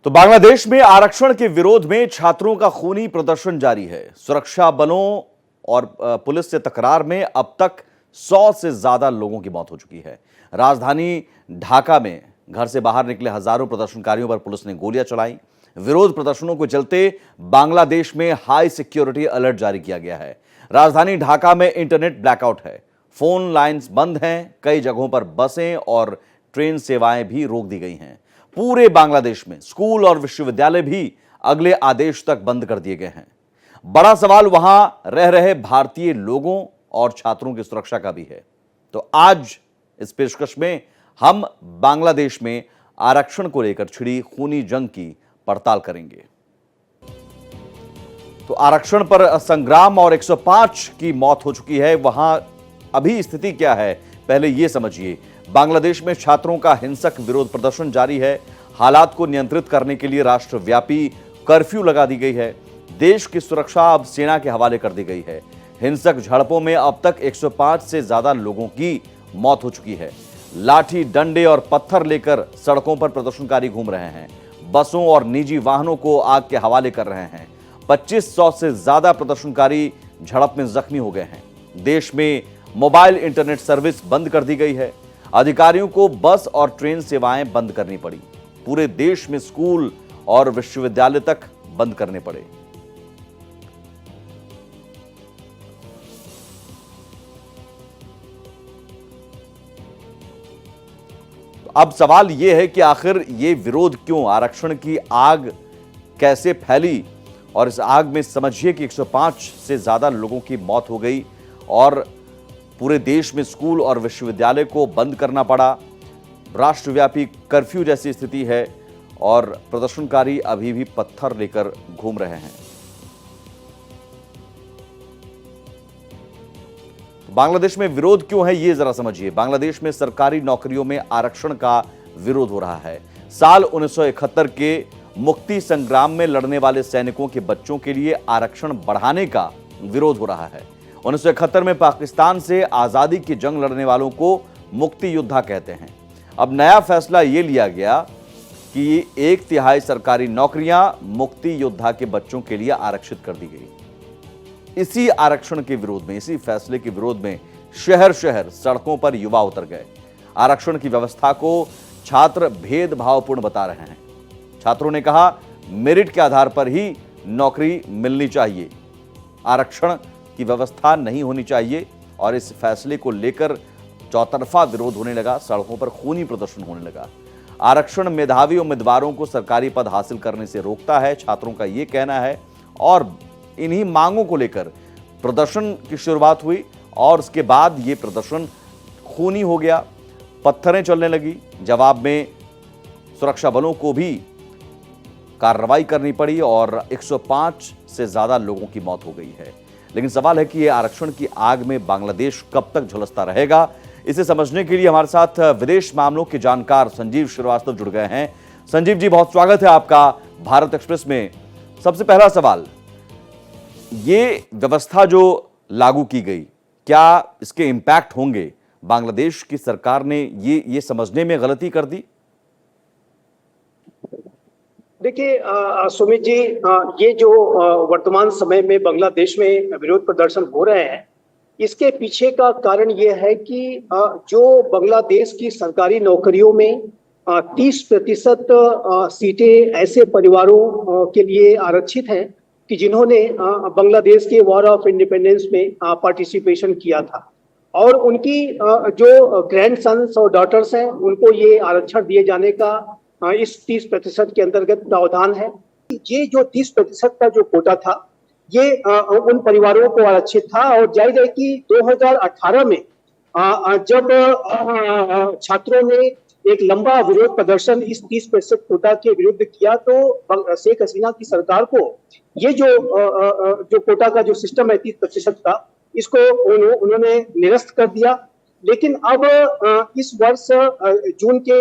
तो बांग्लादेश में आरक्षण के विरोध में छात्रों का खूनी प्रदर्शन जारी है। सुरक्षा बलों और पुलिस से तकरार में अब तक 100 से ज्यादा लोगों की मौत हो चुकी है। राजधानी ढाका में घर से बाहर निकले हजारों प्रदर्शनकारियों पर पुलिस ने गोलियां चलाई। विरोध प्रदर्शनों को चलते बांग्लादेश में हाई सिक्योरिटी अलर्ट जारी किया गया है। राजधानी ढाका में इंटरनेट ब्लैकआउट है, फोन लाइंस बंद हैं, कई जगहों पर बसें और ट्रेन सेवाएं भी रोक दी गई हैं। पूरे बांग्लादेश में स्कूल और विश्वविद्यालय भी अगले आदेश तक बंद कर दिए गए हैं। बड़ा सवाल वहां रह रहे भारतीय लोगों और छात्रों की सुरक्षा का भी है। तो आज इस पेशकश में हम बांग्लादेश में आरक्षण को लेकर छिड़ी खूनी जंग की पड़ताल करेंगे। तो आरक्षण पर संग्राम और 105 की मौत हो चुकी है, वहां अभी स्थिति क्या है पहले यह समझिए। बांग्लादेश में छात्रों का हिंसक विरोध प्रदर्शन जारी है। हालात को नियंत्रित करने के लिए राष्ट्रव्यापी कर्फ्यू लगा दी गई है। देश की सुरक्षा अब सेना के हवाले कर दी गई है। हिंसक झड़पों में अब तक 105 से ज्यादा लोगों की मौत हो चुकी है। लाठी, डंडे और पत्थर लेकर सड़कों पर प्रदर्शनकारी घूम रहे हैं। बसों और निजी वाहनों को आग के हवाले कर रहे हैं। 2500 से ज्यादा प्रदर्शनकारी झड़प में जख्मी हो गए हैं। देश में मोबाइल इंटरनेट सर्विस बंद कर दी गई है। अधिकारियों को बस और ट्रेन सेवाएं बंद करनी पड़ी। पूरे देश में स्कूल और विश्वविद्यालय तक बंद करने पड़े। अब सवाल यह है कि आखिर यह विरोध क्यों, आरक्षण की आग कैसे फैली, और इस आग में समझिए कि 105 से ज्यादा लोगों की मौत हो गई और पूरे देश में स्कूल और विश्वविद्यालय को बंद करना पड़ा। राष्ट्रव्यापी कर्फ्यू जैसी स्थिति है और प्रदर्शनकारी अभी भी पत्थर लेकर घूम रहे हैं। तो बांग्लादेश में विरोध क्यों है ये जरा समझिए। बांग्लादेश में सरकारी नौकरियों में आरक्षण का विरोध हो रहा है। साल 1971 के मुक्ति संग्राम में लड़ने वाले सैनिकों के बच्चों के लिए आरक्षण बढ़ाने का विरोध हो रहा है। 1971 में पाकिस्तान से आजादी की जंग लड़ने वालों को मुक्ति योद्धा कहते हैं। अब नया फैसला यह लिया गया कि 1/3 सरकारी नौकरियां मुक्ति योद्धा के बच्चों के लिए आरक्षित कर दी गई। इसी आरक्षण के विरोध में, इसी फैसले के विरोध में शहर शहर सड़कों पर युवा उतर गए। आरक्षण की व्यवस्था को छात्र भेदभावपूर्ण बता रहे हैं। छात्रों ने कहा, मेरिट के आधार पर ही नौकरी मिलनी चाहिए, आरक्षण की व्यवस्था नहीं होनी चाहिए। और इस फैसले को लेकर चौतरफा विरोध होने लगा, सड़कों पर खूनी प्रदर्शन होने लगा। आरक्षण मेधावी उम्मीदवारों को सरकारी पद हासिल करने से रोकता है, छात्रों का यह कहना है। और इन्हीं मांगों को लेकर प्रदर्शन की शुरुआत हुई और उसके बाद यह प्रदर्शन खूनी हो गया, पत्थरें चलने लगी। जवाब में सुरक्षा बलों को भी कार्रवाई करनी पड़ी और 105 से ज्यादा लोगों की मौत हो गई है। लेकिन सवाल है कि यह आरक्षण की आग में बांग्लादेश कब तक झुलसता रहेगा। इसे समझने के लिए हमारे साथ विदेश मामलों के जानकार संजीव श्रीवास्तव जुड़ गए हैं। संजीव जी, बहुत स्वागत है आपका भारत एक्सप्रेस में। सबसे पहला सवाल, ये व्यवस्था जो लागू की गई, क्या इसके इंपैक्ट होंगे? बांग्लादेश की सरकार ने ये समझने में गलती कर दी? देखिए सुमित जी, ये जो वर्तमान समय में बांग्लादेश में विरोध प्रदर्शन हो रहे हैं, इसके पीछे का कारण ये है कि जो बांग्लादेश की सरकारी नौकरियों में 30% सीटें ऐसे परिवारों के लिए आरक्षित हैं कि जिन्होंने बांग्लादेश के वॉर ऑफ इंडिपेंडेंस में पार्टिसिपेशन किया था, और उनकी जो ग्रैंड सन्स और डॉटर्स हैं उनको ये आरक्षण दिए जाने का इस 30% के अंतर्गत प्रावधान है। ये जो 30% का जो कोटा था, ये उन परिवारों को आरक्षित था। और जाहिर है कि 2018 में जब छात्रों ने एक लंबा विरोध प्रदर्शन इस 30% कोटा के विरुद्ध किया, तो शेख हसीना की सरकार को ये जो कोटा का जो सिस्टम है 30% का, इसको उन्होंने निरस्त कर दिया। लेकिन अब इस वर्ष जून के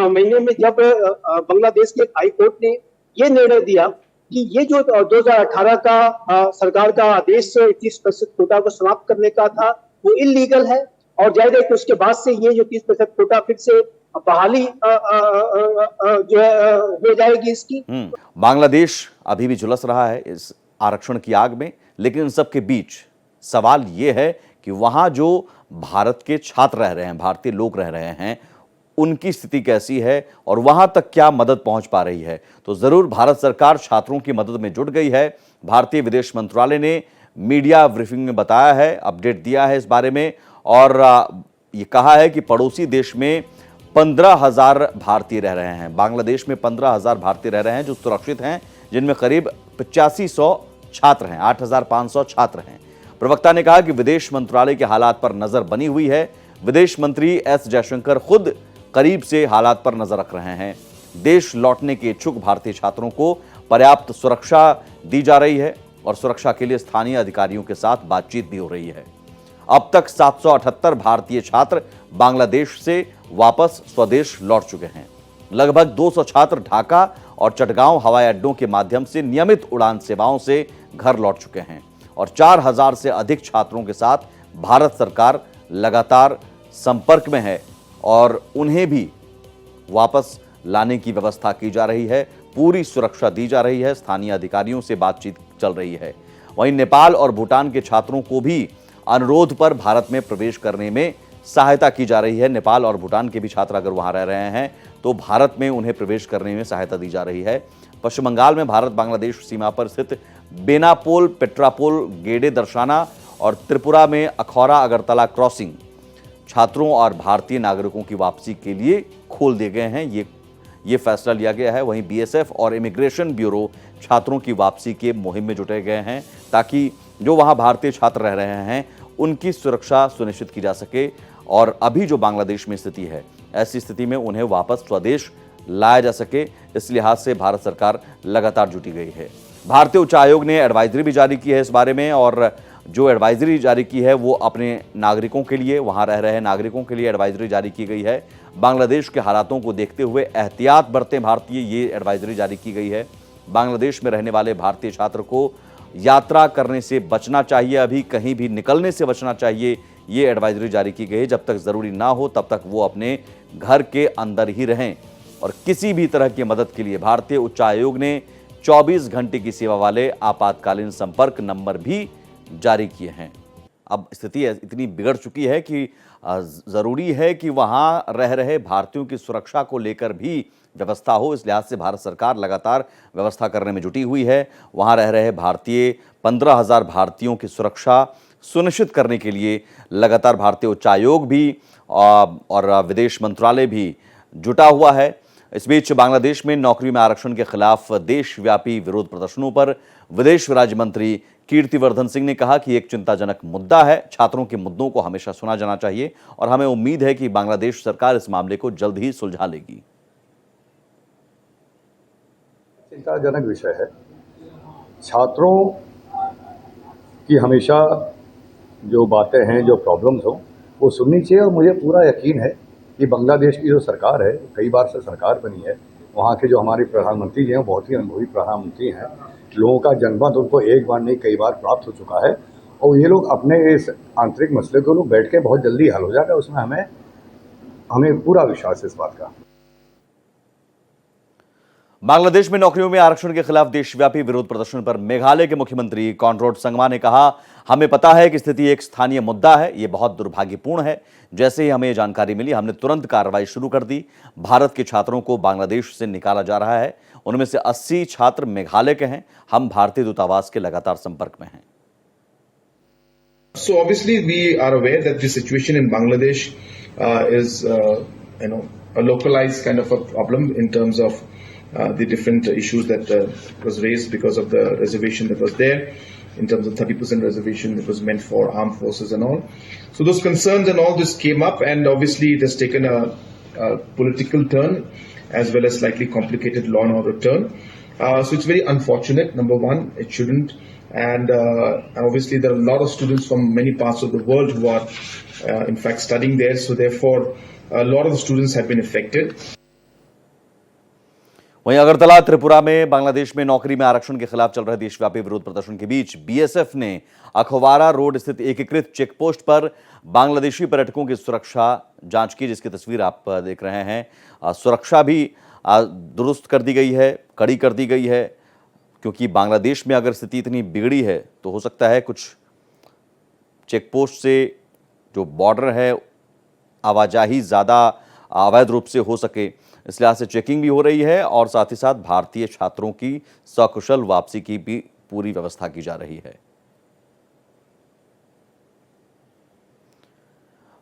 महीने में जब बांग्लादेश के हाई कोर्ट ने ये निर्णय दिया कि ये जो 2018 का सरकार का आदेश 30% कोटा को समाप्त करने का था, वो इलीगल है, और जाहिर है कि उसके बाद से ये जो 30% कोटा फिर से बहाली जो है हो जाएगी इसकी। बांग्लादेश अभी भी झुलस रहा है इस आरक्षण की आग में, लेकिन इन सब के बीच सवाल यह है कि वहां जो भारत के छात्र रह रहे हैं, भारतीय लोग रह रहे हैं, उनकी स्थिति कैसी है और वहां तक क्या मदद पहुंच पा रही है। तो जरूर भारत सरकार छात्रों की मदद में जुट गई है। भारतीय विदेश मंत्रालय ने मीडिया ब्रीफिंग में बताया है, अपडेट दिया है इस बारे में, और ये कहा है कि पड़ोसी देश में 15,000 भारतीय रह रहे हैं। बांग्लादेश में 15,000 भारतीय रह रहे हैं जो सुरक्षित हैं, जिनमें करीब 8500 छात्र हैं, 8,500 छात्र हैं। प्रवक्ता ने कहा कि विदेश मंत्रालय के हालात पर नजर बनी हुई है। विदेश मंत्री एस जयशंकर खुद करीब से हालात पर नजर रख रहे हैं। देश लौटने के इच्छुक भारतीय छात्रों को पर्याप्त सुरक्षा दी जा रही है और सुरक्षा के लिए स्थानीय अधिकारियों के साथ बातचीत भी हो रही है। अब तक 778 भारतीय छात्र बांग्लादेश से वापस स्वदेश लौट चुके हैं। लगभग 200 छात्र ढाका और चटगांव हवाई अड्डों के माध्यम से नियमित उड़ान सेवाओं से घर लौट चुके हैं और 4,000 से अधिक छात्रों के साथ भारत सरकार लगातार संपर्क में है और उन्हें भी वापस लाने की व्यवस्था की जा रही है। पूरी सुरक्षा दी जा रही है। स्थानीय अधिकारियों से बातचीत चल रही है। वहीं नेपाल और भूटान के छात्रों को भी अनुरोध पर भारत में प्रवेश करने में सहायता की जा रही है। नेपाल और भूटान के भी छात्र अगर वहां रह रहे हैं तो भारत में उन्हें प्रवेश करने में सहायता दी जा रही है। पश्चिम बंगाल में भारत बांग्लादेश सीमा पर स्थित बेनापोल, पेट्रापोल, गेडे दर्शाना और त्रिपुरा में अखौरा अगरतला क्रॉसिंग छात्रों और भारतीय नागरिकों की वापसी के लिए खोल दिए गए हैं। ये फैसला लिया गया है। वहीं बीएसएफ और इमिग्रेशन ब्यूरो छात्रों की वापसी के मुहिम में जुटे गए हैं ताकि जो वहां भारतीय छात्र रह रहे हैं उनकी सुरक्षा सुनिश्चित की जा सके और अभी जो बांग्लादेश में स्थिति है, ऐसी स्थिति में उन्हें वापस स्वदेश लाया जा सके, इस लिहाज से भारत सरकार लगातार जुटी गई है। भारतीय उच्च आयोग ने एडवाइजरी भी जारी की है इस बारे में और जो एडवाइजरी जारी की है वो अपने नागरिकों के लिए, वहां रह रहे नागरिकों के लिए एडवाइजरी जारी की गई है। बांग्लादेश के हालातों को देखते हुए एहतियात बरतें भारतीय, ये एडवाइजरी जारी की गई है। बांग्लादेश में रहने वाले भारतीय छात्र को यात्रा करने से बचना चाहिए, अभी कहीं भी निकलने से बचना चाहिए, ये एडवाइजरी जारी की गई है। जब तक जरूरी ना हो तब तक वो अपने घर के अंदर ही रहें और किसी भी तरह की मदद के लिए भारतीय उच्च आयोग ने 24 घंटे की सेवा वाले आपातकालीन संपर्क नंबर भी जारी किए हैं। अब स्थिति इतनी बिगड़ चुकी है कि जरूरी है कि वहां रह रहे भारतीयों की सुरक्षा को लेकर भी व्यवस्था हो। इस लिहाज से भारत सरकार लगातार व्यवस्था करने में जुटी हुई है। वहां रह रहे भारतीय 15,000 भारतीयों की सुरक्षा सुनिश्चित करने के लिए लगातार भारतीय उच्चायोग भी और विदेश मंत्रालय भी जुटा हुआ है। इस बीच बांग्लादेश में नौकरी में आरक्षण के खिलाफ देशव्यापी विरोध प्रदर्शनों पर विदेश राज्य मंत्री कीर्तिवर्धन सिंह ने कहा कि एक चिंताजनक मुद्दा है। छात्रों के मुद्दों को हमेशा सुना जाना चाहिए और हमें उम्मीद है कि बांग्लादेश सरकार इस मामले को जल्द ही सुलझा लेगी। चिंताजनक विषय है। छात्रों की हमेशा जो बातें हैं, जो प्रॉब्लम्स हो, वो सुननी चाहिए और मुझे पूरा यकीन है कि बांग्लादेश की जो सरकार है, कई बार से सरकार बनी है, वहाँ के जो हमारे प्रधानमंत्री जी हैं बहुत ही अनुभवी प्रधानमंत्री हैं। लोगों का जनमत उनको एक बार नहीं कई बार प्राप्त हो चुका है और ये लोग अपने इस आंतरिक मसले को लोग बैठ के बहुत जल्दी हल हो जाएगा, उसमें हमें पूरा विश्वास है इस बात का। बांग्लादेश में नौकरियों में आरक्षण के खिलाफ देशव्यापी विरोध प्रदर्शन पर मेघालय के मुख्यमंत्री कॉनराड संगमा ने कहा, हमें पता है कि स्थिति एक स्थानीय मुद्दा है, ये बहुत दुर्भाग्यपूर्ण है। जैसे ही हमें ये जानकारी मिली हमने तुरंत कार्रवाई शुरू कर दी। भारत के छात्रों को बांग्लादेश से निकाला जा रहा है, उनमें से 80 छात्र मेघालय के हैं। हम भारतीय दूतावास के लगातार संपर्क में हैं। So obviously we are aware that the situation in Bangladesh is a localized kind of a problem in terms of the different issues that was raised because of the reservation that was there, in terms of 30% reservation that was meant for armed forces and all. So those concerns and all this came up, and obviously it has taken a political turn as well as slightly complicated law and order turn. So it's very unfortunate. Number one, it shouldn't. And obviously there are a lot of students from many parts of the world who are in fact studying there. So therefore a lot of the students have been affected. वहीं अगरतला त्रिपुरा में बांग्लादेश में नौकरी में आरक्षण के खिलाफ चल रहे देशव्यापी विरोध प्रदर्शन के बीच बीएसएफ ने अखवारा रोड स्थित एकीकृत चेक पोस्ट पर बांग्लादेशी पर्यटकों की सुरक्षा जांच की, जिसकी तस्वीर आप देख रहे हैं। सुरक्षा भी दुरुस्त कर दी गई है, कड़ी कर दी गई है, क्योंकि बांग्लादेश में अगर स्थिति इतनी बिगड़ी है तो हो सकता है कुछ चेक पोस्ट से जो बॉर्डर है आवाजाही ज़्यादा अवैध रूप से हो सके, इस लिहाज से चेकिंग भी हो रही है और साथ ही साथ भारतीय छात्रों की सकुशल वापसी की भी पूरी व्यवस्था की जा रही है।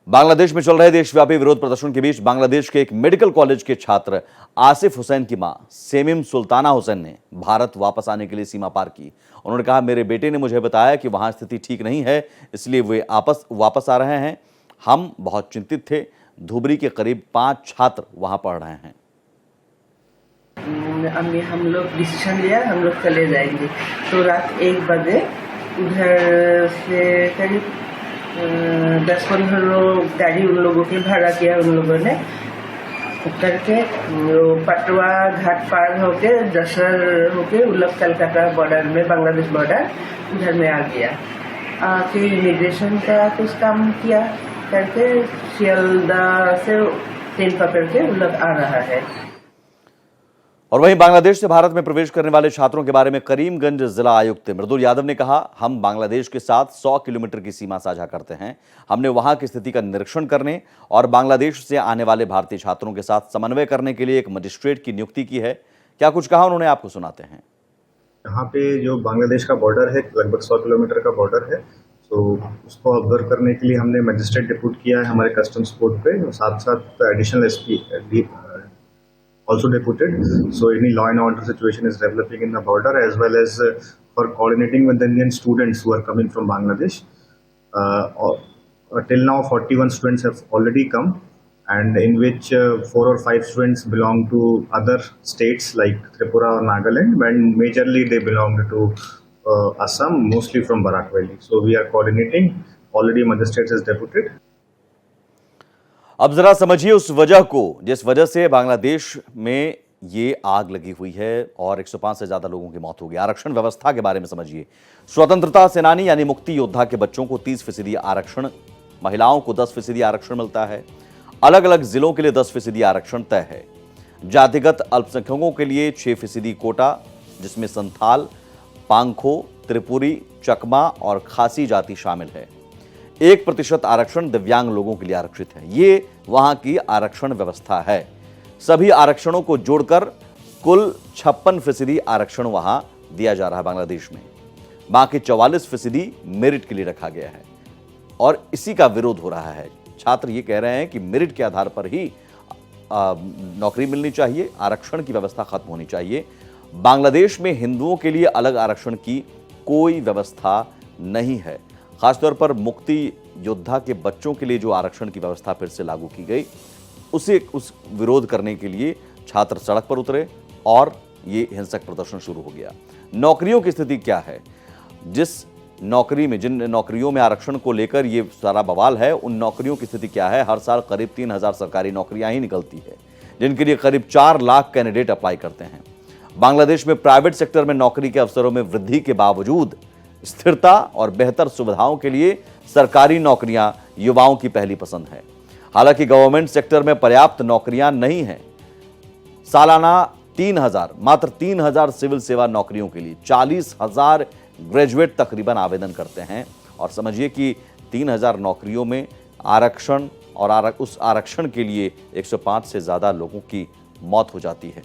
बांग्लादेश में चल रहे देशव्यापी विरोध प्रदर्शन के बीच बांग्लादेश के एक मेडिकल कॉलेज के छात्र आसिफ हुसैन की मां सेमिम सुल्ताना हुसैन ने भारत वापस आने के लिए सीमा पार की। उन्होंने कहा, मेरे बेटे ने मुझे बताया कि वहां स्थिति ठीक नहीं है, इसलिए वे वापस आ रहे हैं। हम बहुत चिंतित थे। धुबरी के करीब 5 छात्र वहां पढ़ रहे हैं। हम लोग डिसीजन लिया, हम लोग चले जाएंगे। तो रात 1 बजे उधर से करीब 10-15 लोग गाड़ी उन लोगों की भाड़ा किया। उन लोगों ने उतर के पटवा घाट पार होके दसर होके उन लोग कलकत्ता बॉर्डर में, बांग्लादेश बॉर्डर उधर में आ गया। आके इमिग्रेशन का कुछ काम किया करके सियालदा से ट्रेन पकड़ के उन लोग आ रहा है। और वहीं बांग्लादेश से भारत में प्रवेश करने वाले छात्रों के बारे में करीमगंज जिला आयुक्त मृदुल यादव ने कहा, हम बांग्लादेश के साथ 100 किलोमीटर की सीमा साझा करते हैं। हमने वहां की स्थिति का निरीक्षण करने और बांग्लादेश से आने वाले भारतीय छात्रों के साथ समन्वय करने के लिए एक मजिस्ट्रेट की नियुक्ति की है। क्या कुछ कहा उन्होंने, आपको सुनाते हैं। यहाँ पे जो बांग्लादेश का बॉर्डर है, लगभग 100 किलोमीटर का बॉर्डर है, तो उसको ऑब्जर्व करने के लिए हमने मजिस्ट्रेट डिप्यूट किया है हमारे कस्टम्स पोर्ट पे, और साथ साथ additional SP also deputed. So any law and order situation is developing in the border, as well as for coordinating with the Indian students who are coming from Bangladesh. Till now 41 students have already come, and in which 4 or 5 students belong to other states like Tripura or Nagaland, and majorly they belong to Assam, mostly from Barak Valley. So we are coordinating. Already magistrates is deputed. अब जरा समझिए उस वजह को जिस वजह से बांग्लादेश में ये आग लगी हुई है और 105 से ज्यादा लोगों की मौत हो गई। आरक्षण व्यवस्था के बारे में समझिए। स्वतंत्रता सेनानी यानी मुक्ति योद्धा के बच्चों को 30% आरक्षण, महिलाओं को 10% आरक्षण मिलता है। अलग अलग जिलों के लिए 10% आरक्षण तय है। जातिगत अल्पसंख्यकों के लिए 6% कोटा, जिसमें संथाल, पांखो, त्रिपुरी, चकमा और खासी जाति शामिल है। 1% आरक्षण दिव्यांग लोगों के लिए आरक्षित है। ये वहां की आरक्षण व्यवस्था है। सभी आरक्षणों को जोड़कर कुल 56% आरक्षण वहां दिया जा रहा है बांग्लादेश में। बाकी 44% मेरिट के लिए रखा गया है और इसी का विरोध हो रहा है। छात्र ये कह रहे हैं कि मेरिट के आधार पर ही नौकरी मिलनी चाहिए, आरक्षण की व्यवस्था खत्म होनी चाहिए। बांग्लादेश में हिंदुओं के लिए अलग आरक्षण की कोई व्यवस्था नहीं है। खासतौर पर मुक्ति योद्धा के बच्चों के लिए जो आरक्षण की व्यवस्था फिर से लागू की गई, उस विरोध करने के लिए छात्र सड़क पर उतरे और ये हिंसक प्रदर्शन शुरू हो गया। नौकरियों की स्थिति क्या है? जिन नौकरियों में आरक्षण को लेकर ये सारा बवाल है, उन नौकरियों की स्थिति क्या है? हर साल करीब 3000 सरकारी नौकरियां ही निकलती है, जिनके लिए करीब 4 लाख कैंडिडेट अप्लाई करते हैं। बांग्लादेश में प्राइवेट सेक्टर में नौकरी के अवसरों में वृद्धि के बावजूद स्थिरता और बेहतर सुविधाओं के लिए सरकारी नौकरियां युवाओं की पहली पसंद है। हालांकि गवर्नमेंट सेक्टर में पर्याप्त नौकरियां नहीं हैं। सालाना मात्र 3000 सिविल सेवा नौकरियों के लिए 40,000 ग्रेजुएट तकरीबन आवेदन करते हैं। और समझिए कि 3000 नौकरियों में आरक्षण और उस आरक्षण के लिए 105 से ज्यादा लोगों की मौत हो जाती है।